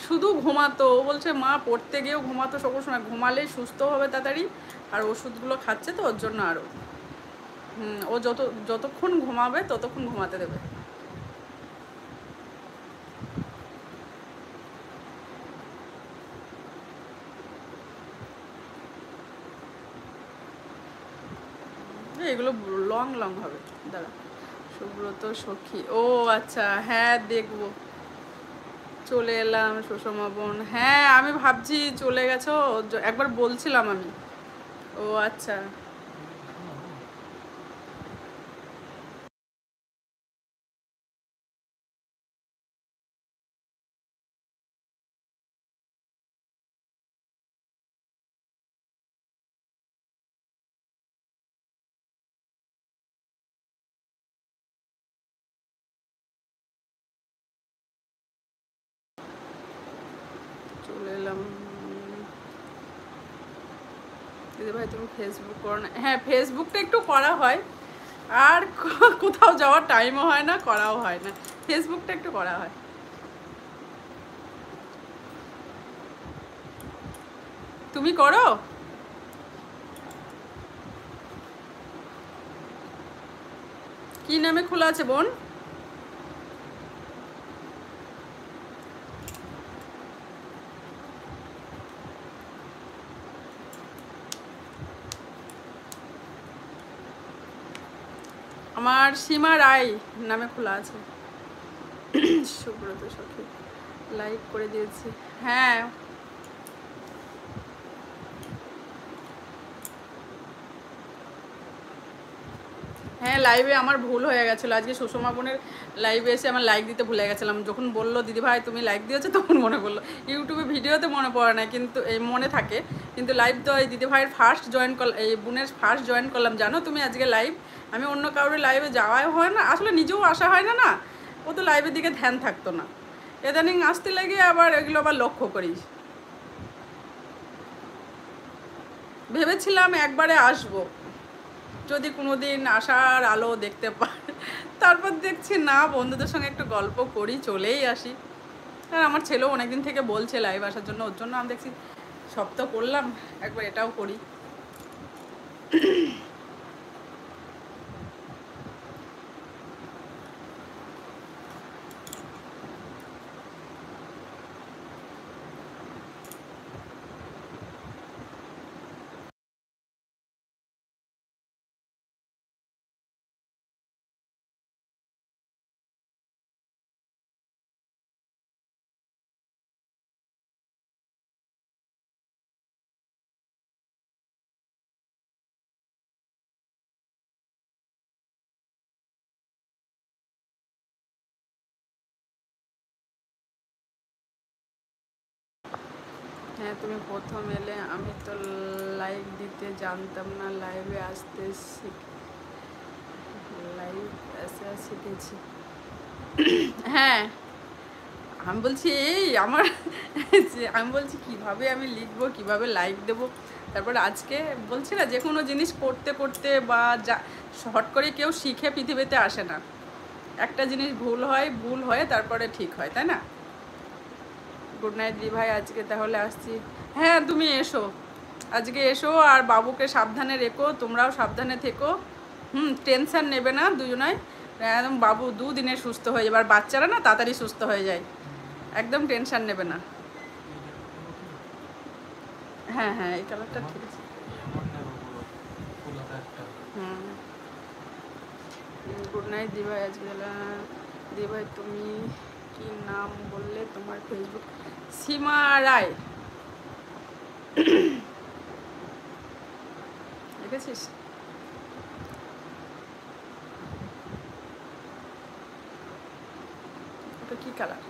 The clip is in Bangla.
শুধু ঘুমাতো, ও বলছে মা পড়তে গিয়েও ঘুমাতো সকল সময়, ঘুমালেই সুস্থ হবে তাড়াতাড়ি, আর ওষুধগুলো খাচ্ছে তো ওর জন্য আরও। ও যতক্ষণ ঘুমাবে ততক্ষণ ঘুমাতে দেবে। এগুলো লং লং হবে, দাঁড়া। সুব্রত সখী, ও আচ্ছা, হ্যাঁ দেখবো। চলে এলাম সুষমা বোন, হ্যাঁ আমি ভাবছি চলে গেছো, একবার বলছিলাম আমি। ও আচ্ছা। চলে এলাম। দিদি ভাই তুমি ফেসবুক করো না? হ্যাঁ ফেসবুকটা একটু করা হয়, আর কোথাও যাওয়ার টাইমও হয় না, করাও হয় না। ফেসবুকটা একটু করা হয়। তুমি করো? কি নামে খোলা আছে বোন? আমার সীমা রায় নামে খোলা আছে। সুব্রত সখী, লাইক করে দিয়েছি। হ্যাঁ হ্যাঁ, লাইভে আমার ভুল হয়ে গেছিলো আজকে, সুষমা বোনের লাইভে এসে আমার লাইক দিতে ভুলে গেছিলাম। যখন বললো দিদি ভাই তুমি লাইক দিয়েছো তখন মনে পড়লো। ইউটিউবে ভিডিওতে মনে পড়ে না, কিন্তু এই মনে থাকে। কিন্তু লাইভ তো এই দিদি ভাইয়ের ফার্স্ট জয়েন করলাম, এই বোনের ফার্স্ট জয়েন করলাম, জানো তুমি আজকে লাইভ। আমি অন্য কারোর লাইভে যাওয়াই হয় না, আসলে নিজেও আসা হয় না না, ও তো লাইভের দিকে ধ্যান থাকতো না। ইদানিং আসতে লেগে আবার এগুলো আবার লক্ষ্য করিস। ভেবেছিলাম একবারে আসবো, যদি কোনো দিন আসার আলো দেখতে পাই। তারপর দেখছি না, বন্ধুদের সঙ্গে একটু গল্প করি, চলেই আসি। আর আমার ছেলেও অনেকদিন থেকে বলছে লাইভ আসার জন্য, ওর জন্য আমি দেখছি সব তো করলাম, একবার এটাও করি। হ্যাঁ তুমি প্রথম এলে, আমি তো লাইক দিতে জানতাম না, লাইভে আসতে লাইভ আসা শিখেছি। হ্যাঁ আমি বলছি এই আমার আমি বলছি কিভাবে আমি লিখবো, কিভাবে লাইক দেবো। তারপর আজকে বলছি না, যে কোনো জিনিস করতে করতে বা যা শর্ট করে কেউ শিখে পৃথিবীতে আসে না। একটা জিনিস ভুল হয়, ভুল হয়ে তারপরে ঠিক হয়, তাই না? গুড নাইট দি ভাই, আজকে তাহলে আসছি। হ্যাঁ তুমি এসো, আজকে এসো, আর বাবুকে সাবধানে রেখো, তোমরাও সাবধানে থেকো। টেনশন নেবে না দুজনাই, একদম বাবু দুদিনে সুস্থ হয়ে যাবে, আর বাচ্চারা না তাড়াতাড়ি সুস্থ হয়ে যায়, একদম টেনশন নেবে না। হ্যাঁ হ্যাঁ এই কালারটা ঠিক আছে। হুম, গুড নাইট দি ভাই, আজকে দি ভাই তুমি কি নাম বললে তোমার ফেসবুক? সীমা রায় দেখেছিস? ওটা কি কালার?